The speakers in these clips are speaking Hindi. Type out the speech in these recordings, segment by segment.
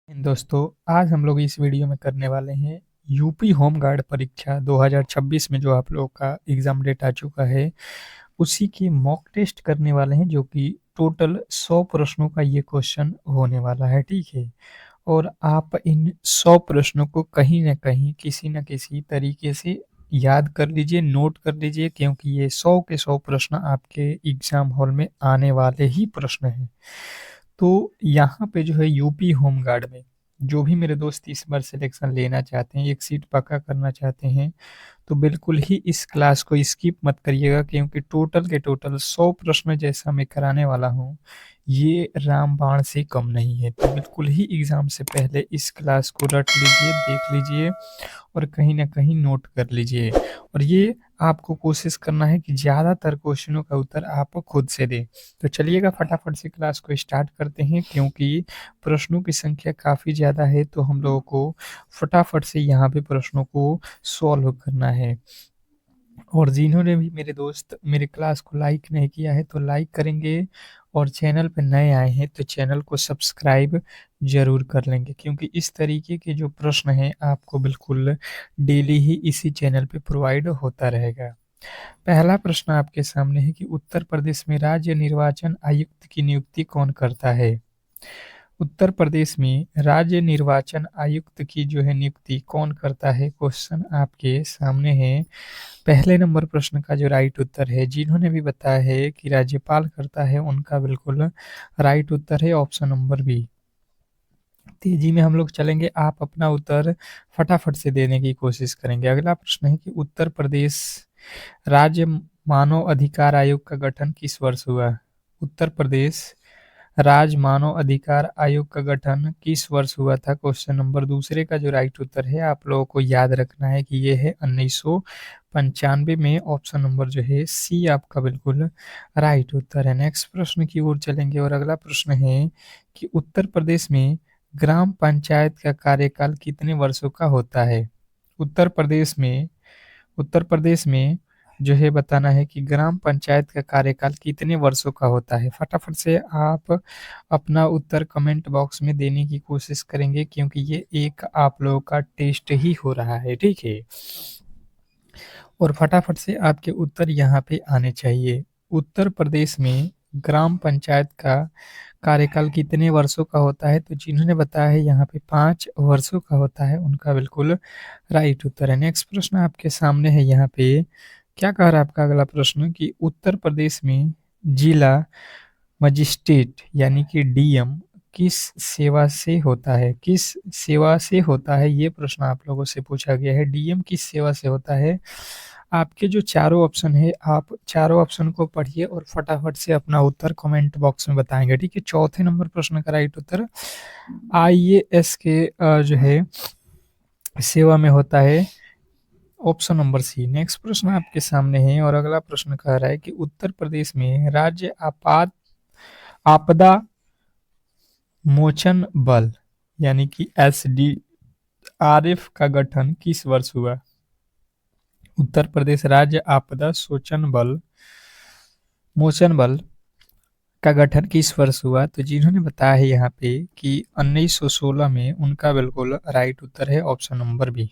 दोस्तों, आज हम लोग इस वीडियो में करने वाले हैं यूपी होम गार्ड परीक्षा 2026 में जो आप लोगों का एग्जाम डेट आ चुका है, उसी की मॉक टेस्ट करने वाले हैं, जो कि टोटल 100 प्रश्नों का ये क्वेश्चन होने वाला है। ठीक है। और आप इन 100 प्रश्नों को कहीं ना कहीं किसी न किसी तरीके से याद कर लीजिए, नोट कर लीजिए, क्योंकि ये 100 के 100 प्रश्न आपके एग्जाम हॉल में आने वाले ही प्रश्न हैं। तो यहाँ पे जो है यूपी होम गार्ड में जो भी मेरे दोस्त इस बार सिलेक्शन लेना चाहते हैं, एक सीट पक्का करना चाहते हैं, तो बिल्कुल ही इस क्लास को स्किप मत करिएगा, क्योंकि टोटल के टोटल 100 प्रश्न जैसा मैं कराने वाला हूँ, ये रामबाण से कम नहीं है। तो बिल्कुल ही एग्जाम से पहले इस क्लास को रट लीजिए, देख लीजिए और कहीं ना कहीं नोट कर लीजिए। और ये आपको कोशिश करना है कि ज़्यादातर क्वेश्चनों का उत्तर आप खुद से दें। तो चलिएगा फटाफट से क्लास को स्टार्ट करते हैं, क्योंकि प्रश्नों की संख्या काफ़ी ज़्यादा है, तो हम लोगों को फटाफट से यहाँ पे प्रश्नों को सॉल्व करना है। और जिन्होंने भी मेरे दोस्त मेरे क्लास को लाइक नहीं किया है, तो लाइक करेंगे, और चैनल पे नए आए हैं तो चैनल को सब्सक्राइब जरूर कर लेंगे, क्योंकि इस तरीके के जो प्रश्न हैं आपको बिल्कुल डेली ही इसी चैनल पे प्रोवाइड होता रहेगा। पहला प्रश्न आपके सामने है कि उत्तर प्रदेश में राज्य निर्वाचन आयुक्त की नियुक्ति कौन करता है। उत्तर प्रदेश में राज्य निर्वाचन आयुक्त की जो है नियुक्ति कौन करता है, क्वेश्चन आपके सामने है। पहले नंबर प्रश्न का जो राइट उत्तर है, जिन्होंने भी बताया है कि राज्यपाल करता है, उनका बिल्कुल राइट उत्तर है ऑप्शन नंबर बी। तेजी में हम लोग चलेंगे, आप अपना उत्तर फटाफट से देने की कोशिश करेंगे। अगला प्रश्न है कि उत्तर प्रदेश राज्य मानव अधिकार आयोग का गठन किस वर्ष हुआ। उत्तर प्रदेश राज्य मानव अधिकार आयोग का गठन किस वर्ष हुआ था, क्वेश्चन नंबर दूसरे का जो राइट उत्तर है, आप लोगों को याद रखना है कि ये है 1995 में। ऑप्शन नंबर जो है सी आपका बिल्कुल राइट उत्तर है। नेक्स्ट प्रश्न की ओर चलेंगे, और अगला प्रश्न है कि उत्तर प्रदेश में ग्राम पंचायत का कार्यकाल कितने वर्षों का होता है। उत्तर प्रदेश में जो है बताना है कि ग्राम पंचायत का कार्यकाल कितने वर्षों का होता है। फटाफट से आप अपना उत्तर कमेंट बॉक्स में देने की कोशिश करेंगे, क्योंकि ये एक आप लोगों का टेस्ट ही हो रहा है। ठीक है। और फटाफट से आपके उत्तर यहाँ पे आने चाहिए। उत्तर प्रदेश में ग्राम पंचायत का कार्यकाल कितने वर्षों का होता है, तो जिन्होंने बताया है यहाँ पे 5 वर्षों का होता है, उनका बिल्कुल राइट उत्तर है। नेक्स्ट प्रश्न आपके सामने है, यहाँ पे क्या कह रहा है आपका अगला प्रश्न कि उत्तर प्रदेश में जिला मजिस्ट्रेट यानी कि डीएम किस सेवा से होता है। किस सेवा से होता है, ये प्रश्न आप लोगों से पूछा गया है। डीएम किस सेवा से होता है। आपके जो चारों ऑप्शन है, आप चारों ऑप्शन को पढ़िए और फटाफट से अपना उत्तर कमेंट बॉक्स में बताएंगे। ठीक है। चौथे नंबर प्रश्न का राइट उत्तर आईएएस के जो है सेवा में होता है, ऑप्शन नंबर सी। नेक्स्ट प्रश्न आपके सामने है, और अगला प्रश्न कह रहा है कि उत्तर प्रदेश में राज्य आपदा मोचन बल यानी कि एसडीआरएफ का गठन किस वर्ष हुआ। उत्तर प्रदेश राज्य आपदा मोचन बल का गठन किस वर्ष हुआ, तो जिन्होंने बताया है यहाँ पे कि 1916 में, उनका बिल्कुल राइट उत्तर है ऑप्शन नंबर बी।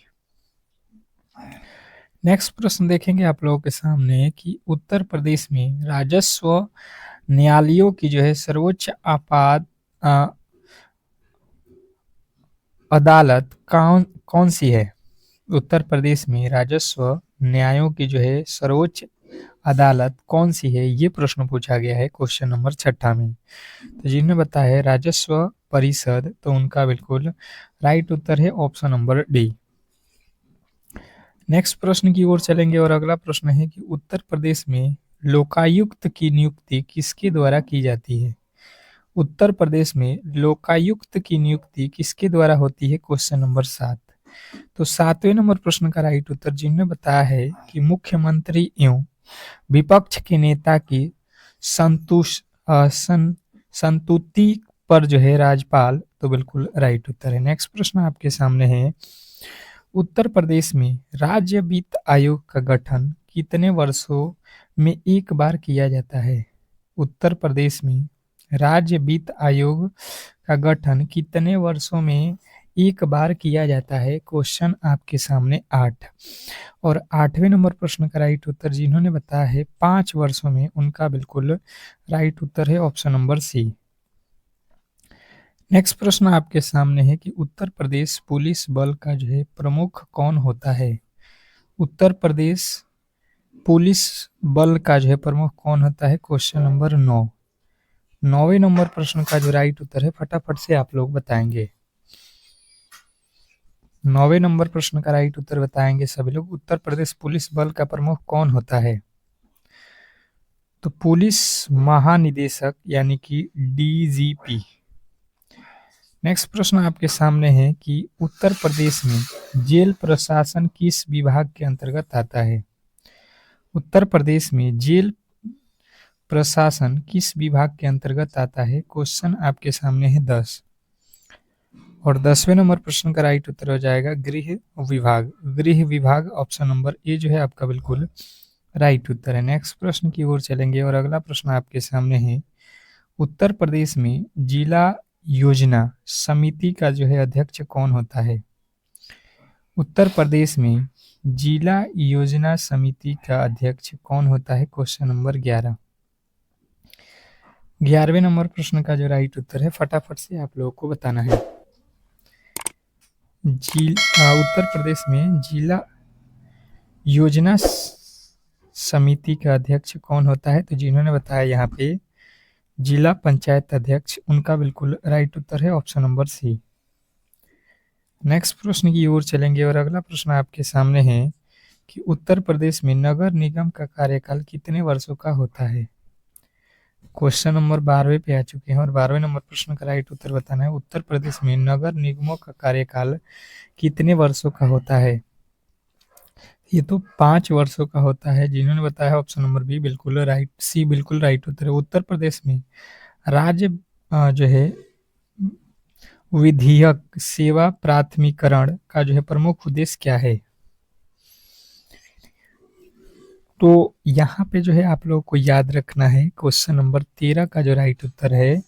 नेक्स्ट प्रश्न देखेंगे आप लोगों के सामने कि उत्तर प्रदेश में राजस्व न्यायालयों की जो है सर्वोच्च आपात अदालत कौन कौन सी है। उत्तर प्रदेश में राजस्व न्यायों की जो है सर्वोच्च अदालत कौन सी है, ये प्रश्न पूछा गया है क्वेश्चन नंबर 6 में। तो जिन्होंने बताया है राजस्व परिषद, तो उनका बिल्कुल राइट उत्तर है ऑप्शन नंबर डी। नेक्स्ट प्रश्न की ओर चलेंगे, और अगला प्रश्न है कि उत्तर प्रदेश में लोकायुक्त की नियुक्ति किसके द्वारा की जाती है। उत्तर प्रदेश में लोकायुक्त की नियुक्ति किसके द्वारा होती है, क्वेश्चन नंबर 7। तो 7वें नंबर प्रश्न का राइट उत्तर जिन्होंने बताया है कि मुख्यमंत्री एवं विपक्ष के नेता की संतुति पर जो है राज्यपाल, तो बिल्कुल राइट उत्तर है। नेक्स्ट प्रश्न आपके सामने है, उत्तर प्रदेश में राज्य वित्त आयोग का गठन कितने वर्षों में एक बार किया जाता है। उत्तर प्रदेश में राज्य वित्त आयोग का गठन कितने वर्षों में एक बार किया जाता है? क्वेश्चन आपके सामने 8। और 8वें नंबर प्रश्न का राइट उत्तर जिन्होंने बताया है 5 वर्षों में, उनका बिल्कुल राइट उत्तर है ऑप्शन नंबर सी। नेक्स्ट प्रश्न आपके सामने है कि उत्तर प्रदेश पुलिस बल का जो है प्रमुख कौन होता है? उत्तर प्रदेश पुलिस बल का जो है प्रमुख कौन होता है? Question number 9। 9वें नंबर प्रश्न का जो राइट उत्तर है फटाफट से आप लोग बताएंगे। 9वें नंबर प्रश्न का राइट उत्तर बताएंगे सभी लोग। उत्तर प्रदेश पुलिस बल का प्रमुख कौन होता है? तो पुलिस महानिदेशक यानी कि डीजीपी। नेक्स्ट प्रश्न आपके सामने है कि उत्तर प्रदेश में जेल प्रशासन किस विभाग के अंतर्गत आता है? उत्तर प्रदेश में जेल प्रशासन किस विभाग के अंतर्गत आता है? क्वेश्चन आपके सामने है 10। और 10वें नंबर प्रश्न का राइट उत्तर हो जाएगा गृह विभाग। गृह विभाग ऑप्शन नंबर ए जो है आपका बिल्कुल राइट उत्तर है। नेक्स्ट प्रश्न की ओर चलेंगे और अगला प्रश्न आपके सामने है उत्तर प्रदेश में जिला योजना समिति का जो है अध्यक्ष कौन होता है? उत्तर प्रदेश में जिला योजना समिति का अध्यक्ष कौन होता है? Question number 11। 11वें नंबर प्रश्न का जो राइट उत्तर है फटाफट से आप लोगों को बताना है। उत्तर प्रदेश में जिला योजना समिति का अध्यक्ष कौन होता है? तो जिन्होंने बताया यहाँ पे जिला पंचायत अध्यक्ष, उनका बिल्कुल राइट उत्तर है ऑप्शन नंबर सी। नेक्स्ट प्रश्न की ओर चलेंगे और अगला प्रश्न आपके सामने है कि उत्तर प्रदेश में नगर निगम का कार्यकाल कितने वर्षों का होता है? क्वेश्चन नंबर 12वें पे आ चुके हैं और 12वें नंबर प्रश्न का राइट उत्तर बताना है। उत्तर प्रदेश में नगर निगमों का कार्यकाल कितने वर्षों का होता है? ये तो 5 वर्षों का होता है। जिन्होंने बताया ऑप्शन नंबर बी बिल्कुल राइट, सी बिल्कुल राइट उत्तर है। उत्तर प्रदेश में राज्य जो है विधिक सेवा प्राथमिकरण का जो है प्रमुख उद्देश्य क्या है? तो यहाँ पे जो है आप लोगों को याद रखना है क्वेश्चन नंबर 13 का जो राइट उत्तर है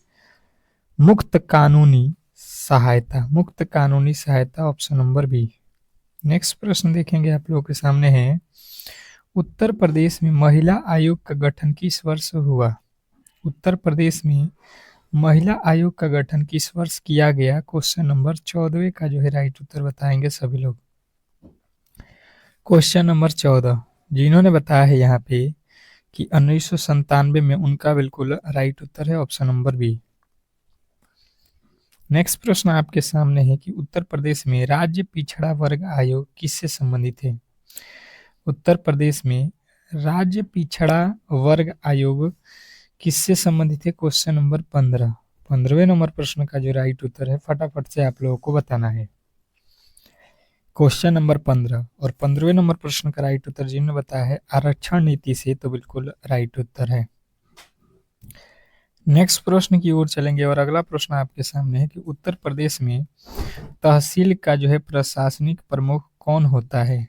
मुक्त कानूनी सहायता। मुक्त कानूनी सहायता ऑप्शन नंबर बी। नेक्स्ट प्रश्न देखेंगे आप लोगों के सामने है उत्तर प्रदेश में महिला आयोग का गठन किस वर्ष हुआ? उत्तर प्रदेश में महिला आयोग का गठन किस वर्ष किया गया? क्वेश्चन नंबर 14 का जो है राइट उत्तर बताएंगे सभी लोग। क्वेश्चन नंबर 14 जिन्होंने बताया है यहाँ पे कि 1997 में, उनका बिल्कुल राइट उत्तर है ऑप्शन नंबर बी। नेक्स्ट प्रश्न आपके सामने है कि उत्तर प्रदेश में राज्य पिछड़ा वर्ग आयोग किससे संबंधित है? उत्तर प्रदेश में राज्य पिछड़ा वर्ग आयोग किससे संबंधित है? Question number 15। 15वें नंबर प्रश्न का जो राइट उत्तर है फटाफट से आप लोगों को बताना है। क्वेश्चन नंबर 15 और 15वें नंबर प्रश्न का राइट उत्तर जिन्होंने बताया है आरक्षण नीति से, तो बिल्कुल राइट उत्तर है। नेक्स्ट प्रश्न की ओर चलेंगे और अगला प्रश्न आपके सामने है कि उत्तर प्रदेश में तहसील का जो है प्रशासनिक प्रमुख कौन होता है?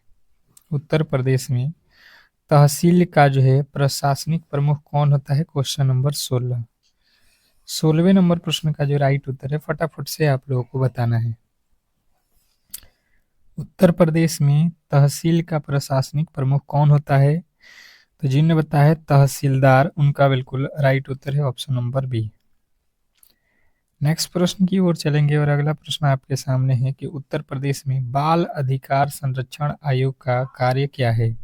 उत्तर प्रदेश में तहसील का जो है प्रशासनिक प्रमुख कौन होता है? Question number 16। 16वें नंबर प्रश्न का जो राइट उत्तर है फटाफट से आप लोगों को बताना है। उत्तर प्रदेश में तहसील का प्रशासनिक प्रमुख कौन होता है? तो जिन्होंने बताया है तहसीलदार, उनका बिल्कुल राइट उत्तर है ऑप्शन नंबर बी। नेक्स्ट प्रश्न की ओर चलेंगे और अगला प्रश्न आपके सामने है कि उत्तर प्रदेश में बाल अधिकार संरक्षण आयोग का कार्य क्या है?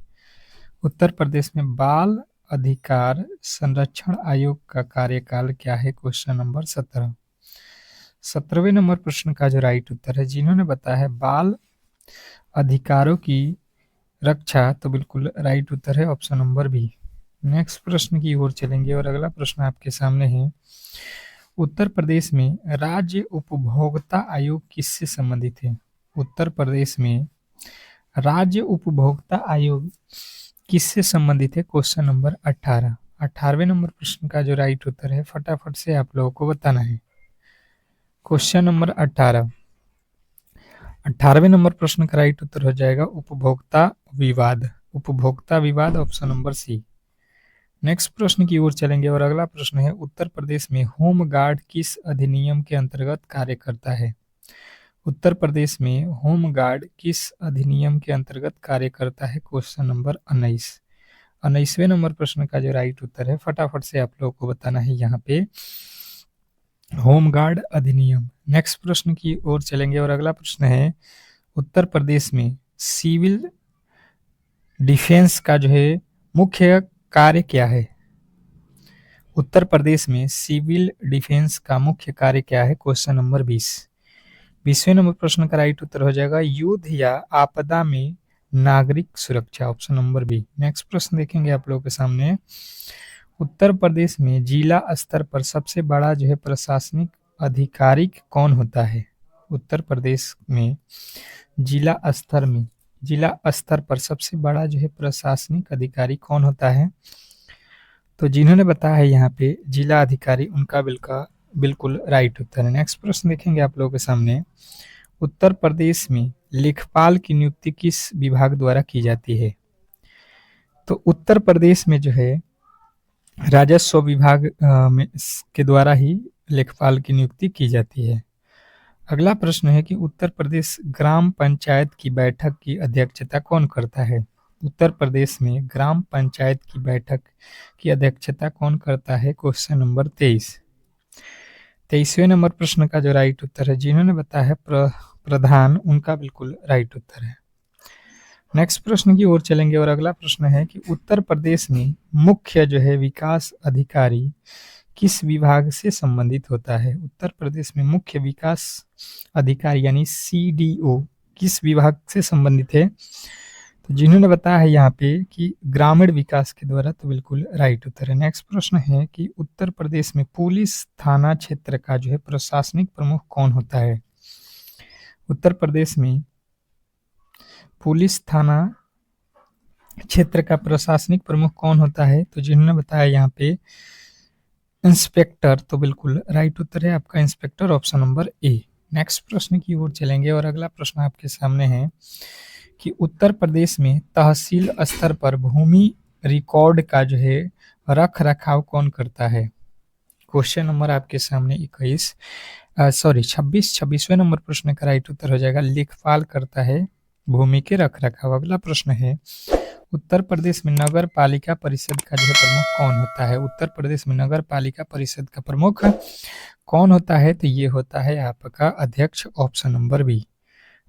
उत्तर प्रदेश में बाल अधिकार संरक्षण आयोग का कार्यकाल क्या है? Question number 17। 17वें नंबर प्रश्न का जो राइट उत्तर है जिन्होंने बताया है बाल अधिकारों की रक्षा, तो बिल्कुल राइट उत्तर है ऑप्शन नंबर बी। नेक्स्ट प्रश्न की ओर चलेंगे और अगला प्रश्न आपके सामने है उत्तर प्रदेश में राज्य उपभोक्ता आयोग किससे संबंधित है? उत्तर प्रदेश में राज्य उपभोक्ता आयोग किससे संबंधित है? Question number 18। 18वें नंबर प्रश्न का जो राइट उत्तर है फटाफट से आप लोगों को बताना है। Question number 18। 18वें नंबर प्रश्न का राइट उत्तर हो जाएगा उपभोक्ता विवाद। उपभोक्ता विवाद ऑप्शन नंबर सी। नेक्स्ट प्रश्न की ओर चलेंगे और अगला प्रश्न है, उत्तर प्रदेश में होम गार्ड किस अधिनियम के अंतर्गत कार्य करता है? उत्तर प्रदेश में होम गार्ड किस अधिनियम के अंतर्गत कार्य करता है? Question number 19। 19वें नंबर प्रश्न का जो राइट उत्तर है, फटाफट से आप लोगों को बताना है यहाँ पे, होमगार्ड अधिनियम। नेक्स्ट प्रश्न की ओर चलेंगे और अगला प्रश्न है, उत्तर प्रदेश में सिविल डिफेंस का जो है मुख्य कार्य क्या है? उत्तर प्रदेश में सिविल डिफेंस का मुख्य कार्य क्या है? Question number 20। 20वें नंबर प्रश्न का राइट उत्तर हो जाएगा युद्ध या आपदा में नागरिक सुरक्षा, ऑप्शन नंबर बी। नेक्स्ट प्रश्न देखेंगे आप लोगों के सामने, उत्तर प्रदेश में जिला स्तर पर सबसे बड़ा जो है प्रशासनिक अधिकारी कौन होता है? उत्तर प्रदेश में जिला स्तर पर सबसे बड़ा जो है प्रशासनिक अधिकारी कौन होता है? तो जिन्होंने बताया है यहाँ पे जिला अधिकारी, उनका बिल्कुल राइट उत्तर है। नेक्स्ट प्रश्न देखेंगे आप लोगों के सामने, उत्तर प्रदेश में लेखपाल की नियुक्ति किस विभाग द्वारा की जाती है? तो उत्तर प्रदेश में जो है राजस्व विभाग के द्वारा ही लेखपाल की नियुक्ति की जाती है। अगला प्रश्न है कि उत्तर प्रदेश ग्राम पंचायत की बैठक की अध्यक्षता कौन करता है? उत्तर प्रदेश में ग्राम पंचायत की बैठक की अध्यक्षता कौन करता है? Question number 23। 23वें नंबर प्रश्न का जो राइट उत्तर है, जिन्होंने बताया है प्रधान, उनका बिल्कुल राइट उत्तर है। नेक्स्ट प्रश्न की ओर चलेंगे और अगला प्रश्न है कि उत्तर प्रदेश में मुख्य जो है विकास अधिकारी किस विभाग से संबंधित होता है? उत्तर प्रदेश में मुख्य विकास अधिकारी यानी सीडीओ किस विभाग से संबंधित है? तो जिन्होंने बताया है यहाँ पे कि ग्रामीण विकास के द्वारा, तो बिल्कुल राइट उत्तर है। नेक्स्ट प्रश्न है कि उत्तर प्रदेश में पुलिस थाना क्षेत्र का जो है प्रशासनिक प्रमुख कौन होता है? उत्तर प्रदेश में पुलिस थाना क्षेत्र का प्रशासनिक प्रमुख कौन होता है? तो जिन्होंने बताया यहाँ पे इंस्पेक्टर, तो बिल्कुल राइट उत्तर है आपका inspector, option number A. Next प्रश्न की ओर चलेंगे और अगला प्रश्न आपके सामने है कि उत्तर प्रदेश में तहसील स्तर पर भूमि रिकॉर्ड का जो है रख रखाव कौन करता है? क्वेश्चन नंबर आपके सामने 26वें नंबर प्रश्न का राइट उत्तर हो जाएगा लेखपाल करता है भूमि के रख रखाव। अगला प्रश्न है, उत्तर प्रदेश में नगर पालिका परिषद का जो है प्रमुख कौन होता है? उत्तर प्रदेश में नगर पालिका परिषद का प्रमुख कौन होता है? तो ये होता है आपका अध्यक्ष, ऑप्शन नंबर बी।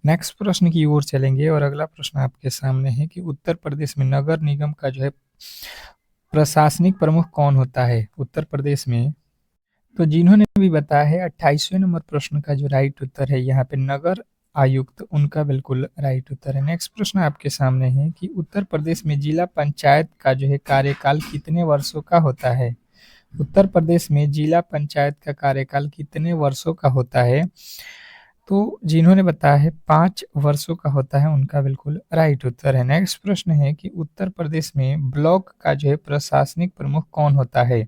नेक्स्ट प्रश्न की ओर चलेंगे और अगला प्रश्न आपके सामने है कि उत्तर प्रदेश में नगर निगम का जो है प्रशासनिक प्रमुख कौन होता है? उत्तर प्रदेश में, तो जिन्होंने भी बताया है 28वें नंबर प्रश्न का जो राइट उत्तर है यहाँ पे नगर आयुक्त, उनका बिल्कुल राइट उत्तर है। नेक्स्ट प्रश्न आपके सामने है कि उत्तर प्रदेश में जिला पंचायत का जो है कार्यकाल कितने वर्षों का होता है? उत्तर प्रदेश में जिला पंचायत का कार्यकाल कितने वर्षों का होता है? तो जिन्होंने बताया है 5 वर्षों का होता है, उनका बिल्कुल राइट उत्तर है। नेक्स्ट प्रश्न है कि उत्तर प्रदेश में ब्लॉक का जो है प्रशासनिक प्रमुख कौन होता है?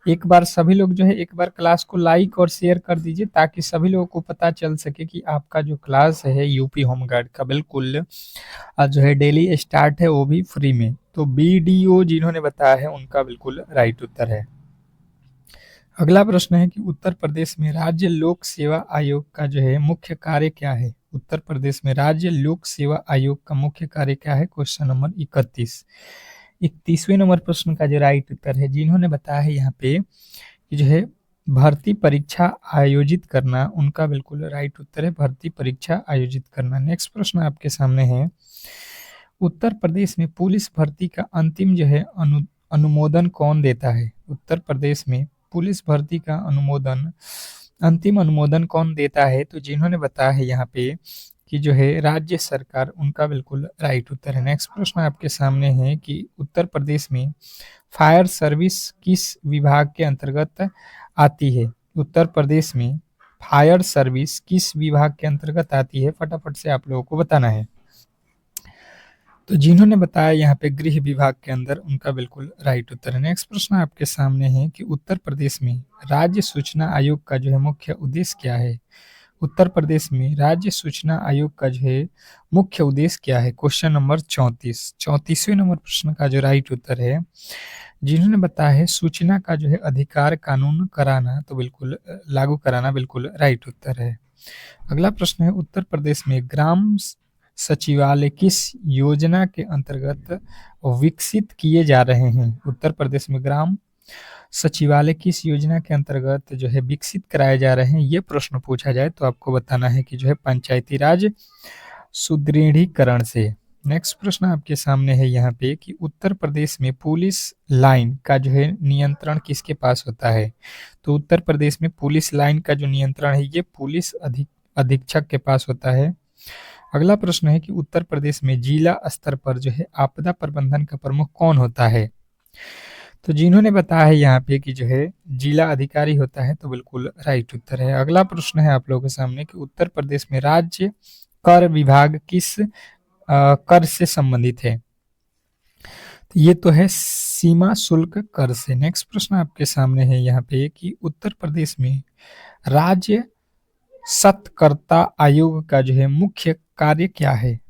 एक बार सभी लोग जो है एक बार क्लास को लाइक और शेयर कर दीजिए ताकि सभी लोगों को पता चल सके कि आपका जो क्लास है यूपी होमगार्ड का बिल्कुल जो है डेली स्टार्ट है, वो भी फ्री में। तो बीडीओ जिन्होंने बताया है उनका बिल्कुल राइट उत्तर है। अगला प्रश्न है कि उत्तर प्रदेश में राज्य लोक सेवा आयोग का जो है मुख्य कार्य क्या है? उत्तर प्रदेश में राज्य लोक सेवा आयोग का मुख्य कार्य क्या है? Question number 31। 31वें नंबर प्रश्न का जो राइट उत्तर है, जिन्होंने बताया है यहाँ पे कि जो है भर्ती परीक्षा आयोजित करना, उनका बिल्कुल राइट उत्तर है भर्ती परीक्षा आयोजित करना। नेक्स्ट प्रश्न आपके सामने है, उत्तर प्रदेश में पुलिस भर्ती का अंतिम जो है अनुमोदन कौन देता है? उत्तर प्रदेश में पुलिस भर्ती का अंतिम अनुमोदन कौन देता है? तो जिन्होंने बताया है यहाँ पे कि जो है राज्य सरकार, उनका बिल्कुल राइट उत्तर है। नेक्स्ट प्रश्न आपके सामने है कि उत्तर प्रदेश में फायर सर्विस किस विभाग के अंतर्गत आती है? उत्तर प्रदेश में फायर सर्विस किस विभाग के अंतर्गत आती है? फटाफट से आप लोगों को बताना है। तो जिन्होंने बताया यहाँ पे गृह विभाग के अंदर, उनका बिल्कुल राइट उत्तर है। नेक्स्ट प्रश्न आपके सामने है कि उत्तर प्रदेश में राज्य सूचना आयोग का जो है मुख्य उद्देश्य क्या है? उत्तर प्रदेश में राज्य सूचना आयोग का जो है मुख्य उद्देश्य क्या है? क्वेश्चन नंबर 34, 34वें नंबर प्रश्न का जो राइट उत्तर है, जिन्होंने बताया है सूचना का जो है अधिकार कानून कराना, तो बिल्कुल लागू कराना बिल्कुल राइट उत्तर है। अगला प्रश्न है, उत्तर प्रदेश में ग्राम सचिवालय किस योजना के अंतर्गत विकसित किए जा रहे हैं? उत्तर प्रदेश में ग्राम सचिवालय किस योजना के अंतर्गत जो है विकसित कराए जा रहे हैं? ये प्रश्न पूछा जाए तो आपको बताना है कि जो है पंचायती राज सुदृढ़ीकरण से। नेक्स्ट प्रश्न आपके सामने है यहाँ पे कि उत्तर प्रदेश में पुलिस लाइन का जो है नियंत्रण किसके पास होता है? तो उत्तर प्रदेश में पुलिस लाइन का जो नियंत्रण है ये पुलिस अधीक्षक के पास होता है। अगला प्रश्न है कि उत्तर प्रदेश में जिला स्तर पर जो है आपदा प्रबंधन का प्रमुख कौन होता है? तो जिन्होंने बताया है यहाँ पे कि जो है जिला अधिकारी होता है, तो बिल्कुल राइट उत्तर है। अगला प्रश्न है आप लोगों के सामने कि उत्तर प्रदेश में राज्य कर विभाग किस कर से संबंधित है? तो ये तो है सीमा शुल्क कर से। नेक्स्ट प्रश्न आपके सामने है यहाँ पे कि उत्तर प्रदेश में राज्य सत्कर्ता आयोग का जो है मुख्य कार्य क्या है?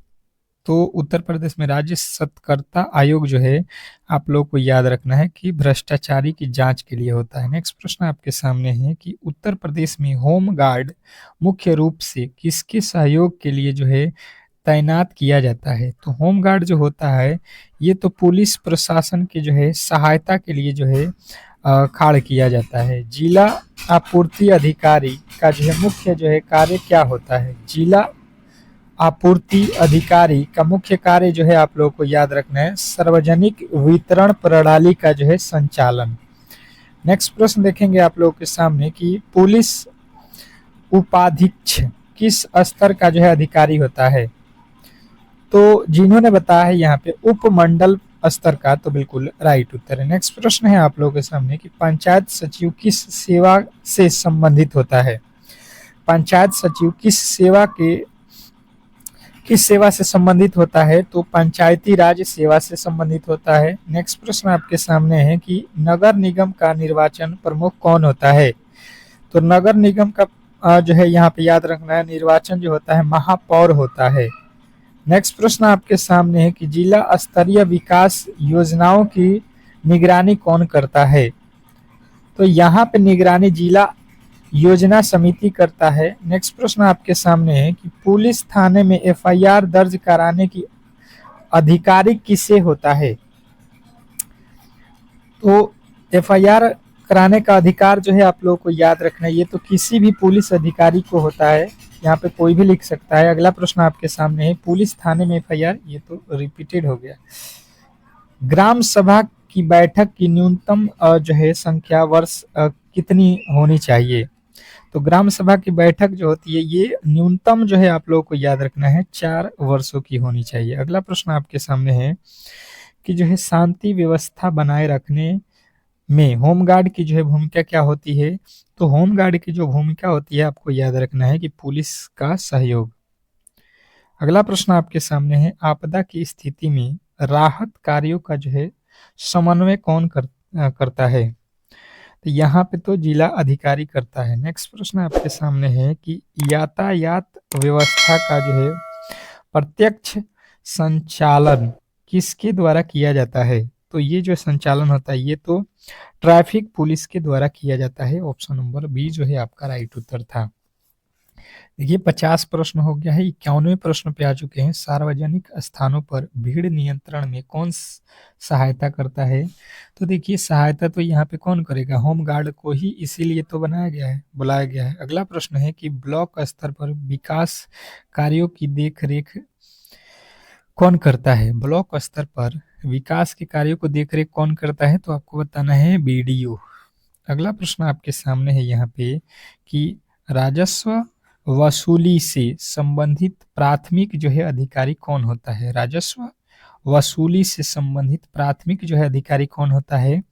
तो उत्तर प्रदेश में राज्य सत्कर्ता आयोग जो है आप लोग को याद रखना है कि भ्रष्टाचारी की जांच के लिए होता है। नेक्स्ट प्रश्न आपके सामने है कि उत्तर प्रदेश में होम गार्ड मुख्य रूप से किसके सहयोग के लिए जो है तैनात किया जाता है? तो होम गार्ड जो होता है ये तो पुलिस प्रशासन के जो है सहायता के लिए जो है खाड़ किया जाता है। जिला आपूर्ति अधिकारी का जो है मुख्य जो है कार्य क्या होता है? जिला आपूर्ति अधिकारी का मुख्य कार्य जो है आप लोगों को याद रखना है सार्वजनिक वितरण प्रणाली का जो है संचालन। नेक्स्ट प्रश्न देखेंगे आप लोगों के सामने कि पुलिस उपाधीक्षक किस स्तर का जो है अधिकारी होता है? तो जिन्होंने बताया है यहाँ पे उपमंडल स्तर का, तो बिल्कुल राइट उत्तर है। नेक्स्ट प्रश्न है आप लोगों के सामने कि पंचायत सचिव किस सेवा से संबंधित होता है? पंचायत सचिव किस सेवा से संबंधित होता है? तो पंचायती राज सेवा से संबंधित होता है। नेक्स्ट प्रश्न आपके सामने है कि नगर निगम का निर्वाचन प्रमुख कौन होता है? तो नगर निगम का जो है यहाँ पे याद रखना है निर्वाचन जो होता है महापौर होता है। नेक्स्ट प्रश्न आपके सामने है कि जिला स्तरीय विकास योजनाओं की निगरानी कौन करता है? तो यहाँ पे निगरानी जिला योजना समिति करता है। नेक्स्ट प्रश्न आपके सामने है कि पुलिस थाने में एफआईआर दर्ज कराने की अधिकारी किसे होता है? तो एफआईआर कराने का अधिकार जो है आप लोगों को याद रखना है ये तो किसी भी पुलिस अधिकारी को होता है, यहाँ पे कोई भी लिख सकता है। अगला प्रश्न आपके सामने है पुलिस थाने में एफआईआर, ये तो रिपीटेड हो गया। ग्राम सभा की बैठक की न्यूनतम जो है संख्या वर्ष कितनी होनी चाहिए? तो ग्राम सभा की बैठक जो होती है ये न्यूनतम जो है आप लोगों को याद रखना है 4 वर्षों की होनी चाहिए। अगला प्रश्न आपके सामने है कि जो है शांति व्यवस्था बनाए रखने में होमगार्ड की जो है भूमिका क्या होती है? तो होमगार्ड की जो भूमिका होती है आपको याद रखना है कि पुलिस का सहयोग। अगला प्रश्न आपके सामने है आपदा की स्थिति में राहत कार्यों का जो है समन्वय कौन करता है? तो यहाँ पे तो जिला अधिकारी करता है। नेक्स्ट प्रश्न आपके सामने है कि यातायात व्यवस्था का जो है प्रत्यक्ष संचालन किसके द्वारा किया जाता है? तो ये जो संचालन होता है ये तो ट्रैफिक पुलिस के द्वारा किया जाता है। ऑप्शन नंबर बी जो है आपका राइट उत्तर था। देखिए 50 प्रश्न हो गया है। 51वें प्रश्न पे आ चुके हैं। सार्वजनिक स्थानों पर भीड़ नियंत्रण में कौन सहायता करता है? तो देखिए सहायता तो यहाँ पे कौन करेगा? होम गार्ड को ही इसीलिए तो बुलाया गया है। अगला प्रश्न है कि ब्लॉक स्तर पर विकास कार्यों की देख रेख कौन करता है? ब्लॉक स्तर पर विकास के कार्यों को देख रेख कौन करता है? तो आपको बताना है बीडीओ। अगला प्रश्न आपके सामने है यहाँ पे कि राजस्व वसूली से संबंधित प्राथमिक जो है अधिकारी कौन होता है? राजस्व वसूली से संबंधित प्राथमिक जो है अधिकारी कौन होता है?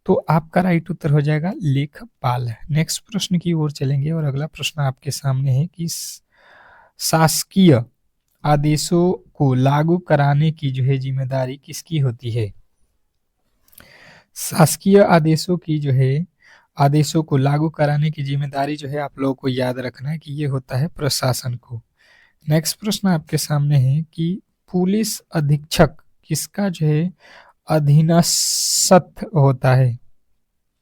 तो आपका राइट उत्तर हो जाएगा लेखपाल। नेक्स्ट प्रश्न की ओर चलेंगे और अगला प्रश्न आपके सामने है कि शासकीय आदेशों को लागू कराने की जो है जिम्मेदारी किसकी होती है? शासकीय आदेशों की जो है आदेशों को लागू कराने की जिम्मेदारी जो है आप लोगों को याद रखना है कि ये होता है प्रशासन को। नेक्स्ट प्रश्न आपके सामने है कि पुलिस अधीक्षक किसका जो है अधीनस्थ होता है।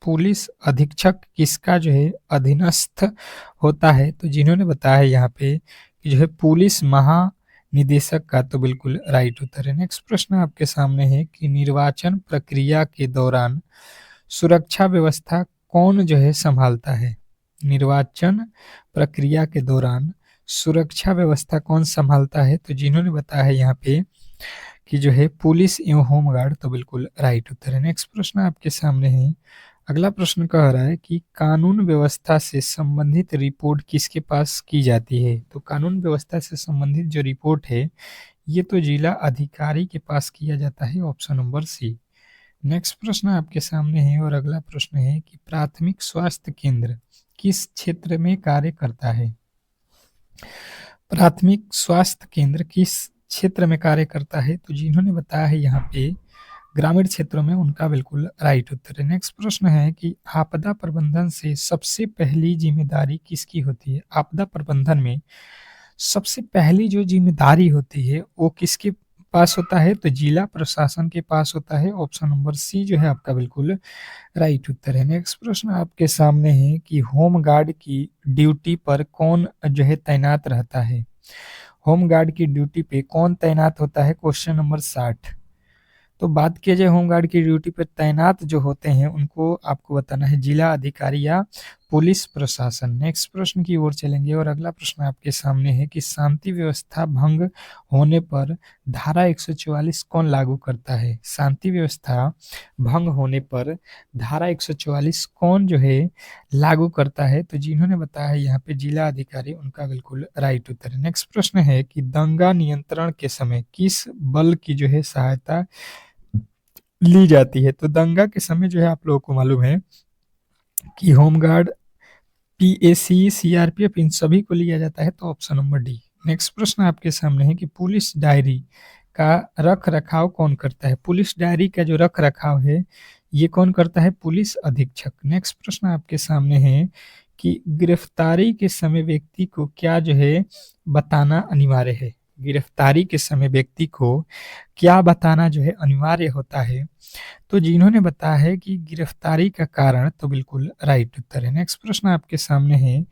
पुलिस अधीक्षक किसका जो है अधीनस्थ होता है, तो जिन्होंने बताया है यहाँ पे कि जो है पुलिस महानिदेशक का, तो बिल्कुल राइट उत्तर है। नेक्स्ट प्रश्न आपके सामने है कि निर्वाचन प्रक्रिया के दौरान सुरक्षा व्यवस्था कौन जो है संभालता है। निर्वाचन प्रक्रिया के दौरान सुरक्षा व्यवस्था कौन संभालता है, तो जिन्होंने बताया है यहाँ पे कि जो है पुलिस एवं होमगार्ड, तो बिल्कुल राइट उत्तर है। नेक्स्ट प्रश्न आपके सामने है, अगला प्रश्न कह रहा है कि कानून व्यवस्था से संबंधित रिपोर्ट किसके पास की जाती है। तो कानून व्यवस्था से संबंधित जो रिपोर्ट है ये तो जिला अधिकारी के पास किया जाता है, ऑप्शन नंबर सी। नेक्स्ट प्रश्न आपके सामने है और अगला प्रश्न है कि प्राथमिक स्वास्थ्य केंद्र किस क्षेत्र में कार्य करता है। प्राथमिक स्वास्थ्य केंद्र किस क्षेत्र में कार्य करता है, तो जिन्होंने बताया है यहाँ पे ग्रामीण क्षेत्रों में, उनका बिल्कुल राइट उत्तर है। नेक्स्ट प्रश्न है कि आपदा प्रबंधन से सबसे पहली जिम्मेदारी किसकी होती है। आपदा प्रबंधन में सबसे पहली जो जिम्मेदारी होती है वो किसके पास होता है, तो जिला प्रशासन के पास होता है, ऑप्शन नंबर सी जो है आपका बिल्कुल राइट उत्तर है। नेक्स्ट प्रश्न आपके सामने है कि होम गार्ड की ड्यूटी पर कौन जो है तैनात रहता है। होम गार्ड की ड्यूटी पे कौन तैनात होता है, क्वेश्चन नंबर 60। तो बात किया जाए होमगार्ड की ड्यूटी पर तैनात जो होते हैं उनको आपको बताना है जिला अधिकारी या पुलिस प्रशासन। नेक्स्ट प्रश्न की ओर चलेंगे और अगला प्रश्न आपके सामने है कि शांति व्यवस्था भंग होने पर धारा 144 कौन लागू करता है। शांति व्यवस्था भंग होने पर धारा 144 कौन जो है लागू करता है, तो जिन्होंने बताया है यहाँ पे जिला अधिकारी, उनका बिल्कुल राइट उत्तर है। नेक्स्ट प्रश्न है कि दंगा नियंत्रण के समय किस बल की जो है सहायता ली जाती है। तो दंगा के समय जो है आप लोगों को मालूम है कि होमगार्ड, पीएसी, सीआरपीएफ, इन सभी को लिया जाता है, तो ऑप्शन नंबर डी। नेक्स्ट प्रश्न आपके सामने है कि पुलिस डायरी का रख रखाव कौन करता है। पुलिस डायरी का जो रख रखाव है ये कौन करता है, पुलिस अधीक्षक। नेक्स्ट प्रश्न आपके सामने है कि गिरफ्तारी के समय व्यक्ति को क्या जो है बताना अनिवार्य है। गिरफ्तारी के समय व्यक्ति को क्या बताना जो है अनिवार्य होता है, तो जिन्होंने बताया है कि गिरफ्तारी का कारण, तो बिल्कुल राइट उत्तर है। नेक्स्ट प्रश्न आपके सामने है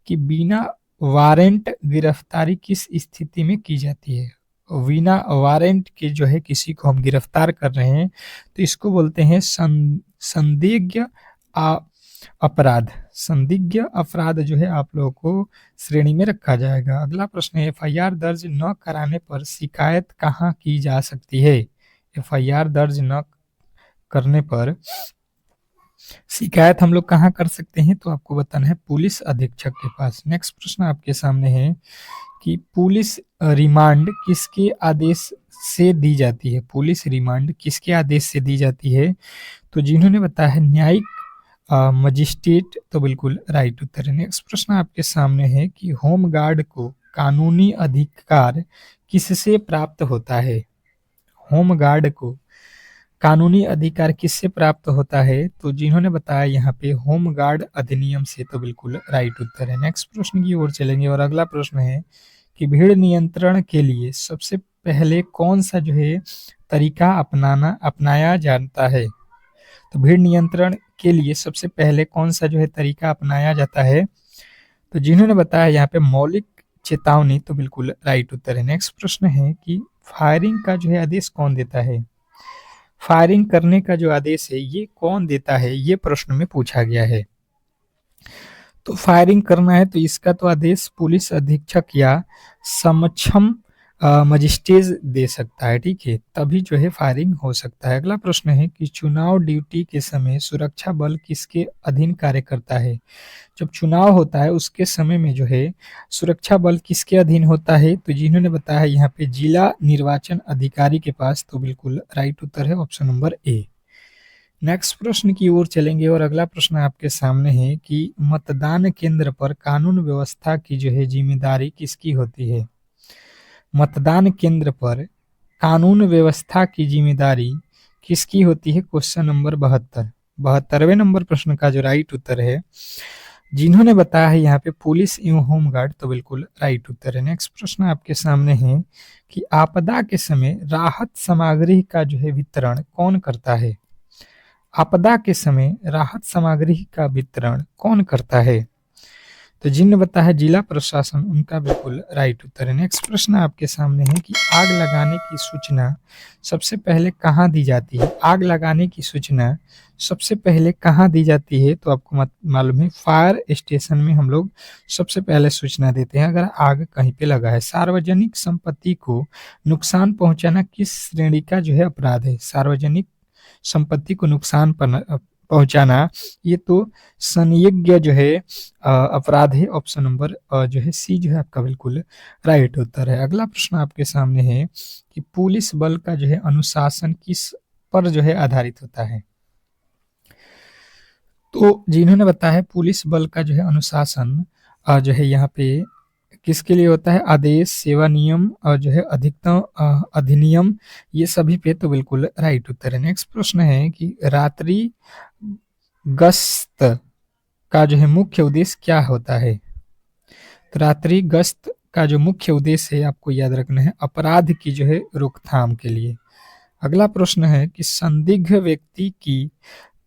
कि बिना वारंट गिरफ्तारी किस स्थिति में की जाती है। बिना वारंट के जो है किसी को हम गिरफ्तार कर रहे हैं तो इसको बोलते हैं संदिग्ध अपराध। संदिग्ध अपराध जो है आप लोगों को श्रेणी में रखा जाएगा। अगला प्रश्न है एफआईआर दर्ज न कराने पर शिकायत कहाँ की जा सकती है। एफआईआर दर्ज न करने पर शिकायत हम लोग कहाँ कर सकते हैं, तो आपको बताना है पुलिस अधीक्षक के पास। नेक्स्ट प्रश्न आपके सामने है कि पुलिस रिमांड किसके आदेश से दी जाती है। पुलिस रिमांड किसके आदेश से दी जाती है, तो जिन्होंने बताया है न्यायिक मजिस्ट्रेट, तो बिल्कुल राइट उत्तर है। नेक्स्ट प्रश्न आपके सामने है कि होमगार्ड को कानूनी अधिकार किससे प्राप्त होता है। होमगार्ड को कानूनी अधिकार किससे प्राप्त होता है, तो जिन्होंने बताया यहाँ पे होमगार्ड अधिनियम से, तो बिल्कुल राइट उत्तर है। नेक्स्ट प्रश्न की ओर चलेंगे और अगला प्रश्न है कि भीड़ नियंत्रण के लिए सबसे पहले कौन सा जो है तरीका अपनाया जाता है। तो भीड़ नियंत्रण के लिए सबसे पहले कौन सा जो है तरीका अपनाया जाता है, तो जिन्होंने बताया यहाँ पे मौलिक चेतावनी, तो बिल्कुल राइट उत्तर है। नेक्स्ट प्रश्न है कि फायरिंग का जो है आदेश कौन देता है। फायरिंग करने का जो आदेश है ये कौन देता है, ये प्रश्न में पूछा गया है। तो फायरिंग करना है तो इसका तो आदेश पुलिस अधीक्षक या समक्षम मजिस्ट्रेट दे सकता है, ठीक है, तभी जो है फायरिंग हो सकता है। अगला प्रश्न है कि चुनाव ड्यूटी के समय सुरक्षा बल किसके अधीन कार्य करता है। जब चुनाव होता है उसके समय में जो है सुरक्षा बल किसके अधीन होता है, तो जिन्होंने बताया है यहाँ पे जिला निर्वाचन अधिकारी के पास, तो बिल्कुल राइट उत्तर है ऑप्शन नंबर ए। नेक्स्ट प्रश्न की ओर चलेंगे और अगला प्रश्न आपके सामने है कि मतदान केंद्र पर कानून व्यवस्था की जो है जिम्मेदारी किसकी होती है। मतदान केंद्र पर कानून व्यवस्था की जिम्मेदारी किसकी होती है, क्वेश्चन नंबर 72। 72वें नंबर प्रश्न का जो राइट उत्तर है, जिन्होंने बताया है यहाँ पे पुलिस एवं होमगार्ड, तो बिल्कुल राइट उत्तर है। नेक्स्ट प्रश्न आपके सामने है कि आपदा के समय राहत सामग्री का जो है वितरण कौन करता है? आपदा के समय राहत सामग्री का वितरण कौन करता है? तो जिन्होंने बताया है जिला प्रशासन, उनका बिल्कुल राइट उत्तर है। नेक्स्ट प्रश्न आपके सामने है कि आग लगाने की सूचना सबसे पहले कहाँ दी जाती है? आग लगाने की सूचना सबसे पहले कहाँ दी जाती है? तो आपको मालूम है, फायर स्टेशन में हम लोग सबसे पहले सूचना देते हैं अगर आग कहीं पे लगा है। सार्वजनिक संपत्ति को नुकसान पहुंचाना किस श्रेणी का जो है अपराध है? सार्वजनिक संपत्ति को नुकसान पहुंचाना, ये तो संयज्ञ जो है अपराध है। ऑप्शन नंबर जो है सी जो है आपका बिल्कुल राइट उत्तर है। अगला प्रश्न आपके सामने है कि पुलिस बल का जो है अनुशासन किस पर जो है आधारित होता है? तो जिन्होंने बताया है पुलिस बल का जो है अनुशासन जो है यहाँ पे किसके लिए होता है? आदेश, सेवा नियम और जो है अधिकतम अधिनियम, ये सभी पे तो बिल्कुल राइट उत्तर है। नेक्स्ट प्रश्न है कि रात्रि गश्त का जो है मुख्य उद्देश्य क्या होता है? तो रात्रि गश्त का जो मुख्य उद्देश्य है आपको याद रखना है अपराध की जो है रोकथाम के लिए। अगला प्रश्न है कि संदिग्ध व्यक्ति की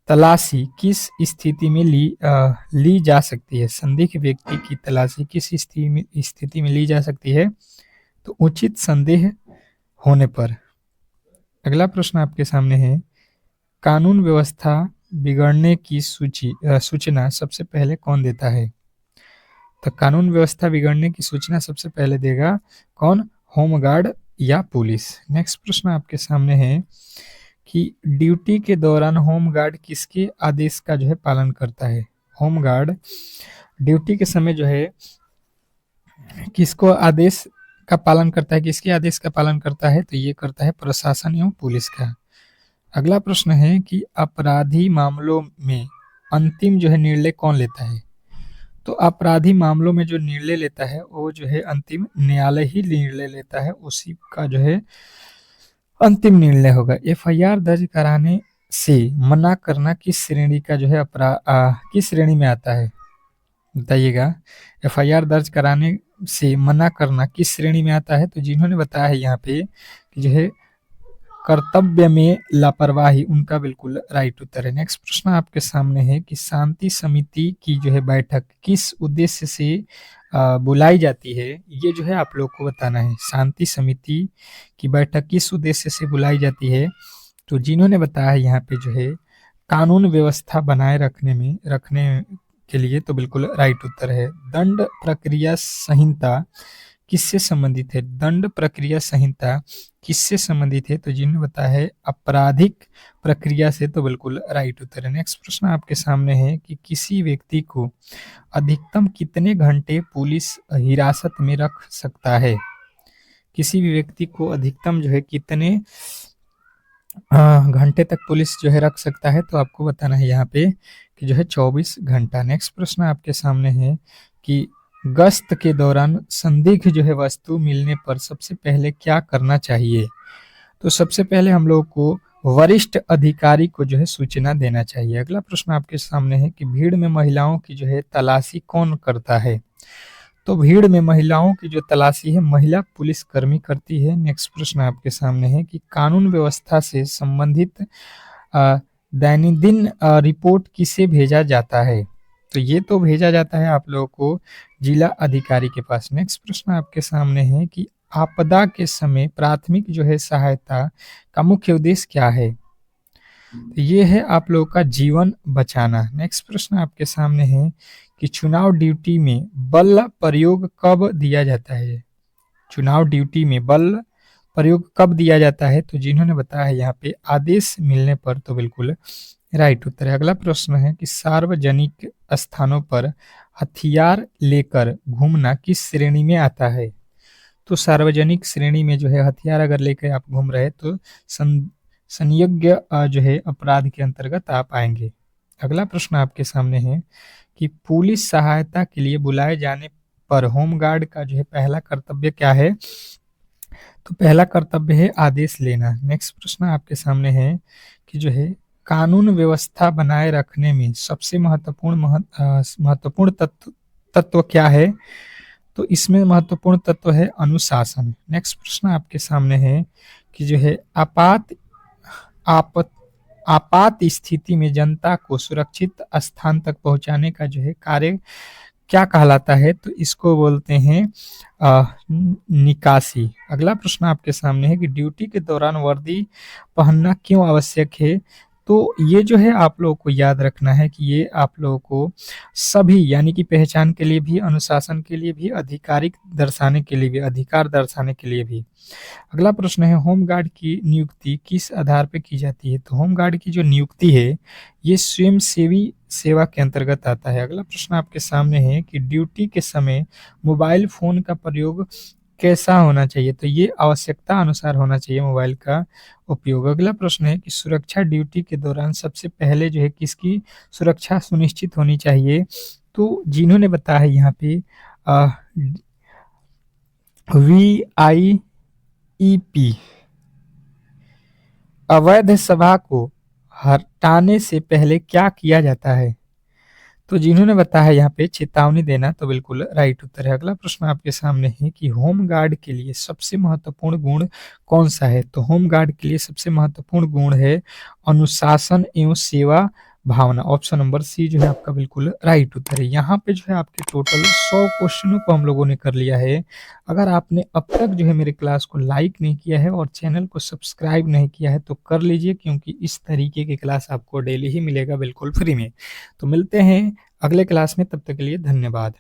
तलाशी किस स्थिति में ली जा सकती है? संदिग्ध व्यक्ति की तलाशी किस स्थिति में ली जा सकती है? तो उचित संदेह होने पर। अगला प्रश्न आपके सामने है कानून व्यवस्था बिगड़ने की सूचना सबसे पहले कौन देता है? तो कानून व्यवस्था बिगड़ने की सूचना सबसे पहले देगा कौन? होमगार्ड या पुलिस। नेक्स्ट प्रश्न आपके सामने है कि ड्यूटी के दौरान होमगार्ड किसके आदेश का जो है पालन करता है? होमगार्ड ड्यूटी के समय जो है किसको आदेश का पालन करता है? किसके आदेश का पालन करता है? तो ये करता है प्रशासन एवं पुलिस का। अगला प्रश्न है कि अपराधी मामलों में अंतिम जो है निर्णय कौन लेता है? तो अपराधी मामलों में जो निर्णय लेता है वो जो है अंतिम न्यायालय ही निर्णय लेता है, उसी का जो है अंतिम निर्णय होगा। एफआईआर दर्ज कराने से मना करना किस श्रेणी का जो है अपराध किस श्रेणी में आता है? बताइएगा। एफआईआर दर्ज कराने से मना करना किस श्रेणी में आता है? तो जिन्होंने बताया है यहाँ पे कि जो है कर्तव्य में लापरवाही, उनका बिल्कुल राइट उत्तर है। नेक्स्ट प्रश्न आपके सामने है कि शांति समिति की जो है बैठक किस उद्देश्य से बुलाई जाती है? ये जो है आप लोग को बताना है। शांति समिति की बैठक किस उद्देश्य से बुलाई जाती है? तो जिन्होंने बताया है यहाँ पे जो है कानून व्यवस्था बनाए रखने के लिए, तो बिल्कुल राइट उत्तर है। दंड प्रक्रिया संहिता किससे संबंधित है? दंड प्रक्रिया संहिता किससे संबंधित है? तो जिन्होंने बताया है आपराधिक प्रक्रिया से, तो बिल्कुल राइट उत्तर है। नेक्स्ट प्रश्न आपके सामने है कि किसी व्यक्ति को अधिकतम कितने घंटे पुलिस हिरासत में रख सकता है? किसी भी व्यक्ति को अधिकतम जो है कितने घंटे तक पुलिस जो है रख सकता है? तो आपको बताना है यहाँ पे कि जो है 24 घंटा। नेक्स्ट प्रश्न आपके सामने है कि गश्त के दौरान संदिग्ध जो है वस्तु मिलने पर सबसे पहले क्या करना चाहिए? तो सबसे पहले हम लोग को वरिष्ठ अधिकारी को जो है सूचना देना चाहिए। अगला प्रश्न आपके सामने है कि भीड़ में महिलाओं की जो है तलाशी कौन करता है? तो भीड़ में महिलाओं की जो तलाशी है महिला पुलिसकर्मी करती है। नेक्स्ट प्रश्न आपके सामने है कि कानून व्यवस्था से संबंधित दैनंदिन रिपोर्ट किसे भेजा जाता है? तो ये तो भेजा जाता है आप लोगों को जिला अधिकारी के पास। नेक्स्ट प्रश्न आपके सामने है कि आपदा के समय प्राथमिक जो है सहायता का मुख्य उद्देश्य क्या है? तो ये है आप लोगों का जीवन बचाना। नेक्स्ट प्रश्न आपके सामने है कि चुनाव ड्यूटी में बल प्रयोग कब दिया जाता है? चुनाव ड्यूटी में बल प्रयोग कब दिया जाता है? तो जिन्होंने बताया है यहाँ पे आदेश मिलने पर, तो बिल्कुल राइट उत्तर है। अगला प्रश्न है कि सार्वजनिक स्थानों पर हथियार लेकर घूमना किस श्रेणी में आता है? तो सार्वजनिक श्रेणी में जो है हथियार अगर लेकर आप घूम रहे तो संयज्ञ जो है अपराध के अंतर्गत आप आएंगे। अगला प्रश्न आपके सामने है कि पुलिस सहायता के लिए बुलाए जाने पर होमगार्ड का जो है पहला कर्तव्य क्या है? तो पहला कर्तव्य है आदेश लेना। नेक्स्ट प्रश्न आपके सामने है कि जो है कानून व्यवस्था बनाए रखने में सबसे महत्वपूर्ण तत्व क्या है? तो इसमें महत्वपूर्ण तत्व है अनुशासन। नेक्स्ट प्रश्न आपके सामने है कि जो है आपात स्थिति में जनता को सुरक्षित स्थान तक पहुंचाने का जो है कार्य क्या कहलाता है? तो इसको बोलते हैं निकासी। अगला प्रश्न आपके सामने है कि ड्यूटी के दौरान वर्दी पहनना क्यों आवश्यक है? तो ये जो है आप लोगों को याद रखना है कि ये आप लोगों को सभी यानी कि पहचान के लिए भी, अनुशासन के लिए भी, अधिकार दर्शाने के लिए भी। अगला प्रश्न है होमगार्ड की नियुक्ति किस आधार पर की जाती है? तो होमगार्ड की जो नियुक्ति है ये स्वयंसेवी सेवा के अंतर्गत आता है। अगला प्रश्न आपके सामने है कि ड्यूटी के समय मोबाइल फोन का प्रयोग कैसा होना चाहिए? तो ये आवश्यकता अनुसार होना चाहिए मोबाइल का उपयोग। अगला प्रश्न है कि सुरक्षा ड्यूटी के दौरान सबसे पहले जो है किसकी सुरक्षा सुनिश्चित होनी चाहिए? तो जिन्होंने बताया है यहाँ पे VIEP अवैध सभा को हटाने से पहले क्या किया जाता है? तो जिन्होंने बताया है यहाँ पे चेतावनी देना, तो बिल्कुल राइट उत्तर है। अगला प्रश्न आपके सामने है कि होमगार्ड के लिए सबसे महत्वपूर्ण गुण कौन सा है? तो होमगार्ड के लिए सबसे महत्वपूर्ण गुण है अनुशासन एवं सेवा भावना। ऑप्शन नंबर सी जो है आपका बिल्कुल राइट उत्तर है। यहाँ पे जो है आपके टोटल 100 क्वेश्चनों को हम लोगों ने कर लिया है। अगर आपने अब तक जो है मेरे क्लास को लाइक नहीं किया है और चैनल को सब्सक्राइब नहीं किया है तो कर लीजिए, क्योंकि इस तरीके की क्लास आपको डेली ही मिलेगा बिल्कुल फ्री में। तो मिलते हैं अगले क्लास में, तब तक के लिए धन्यवाद।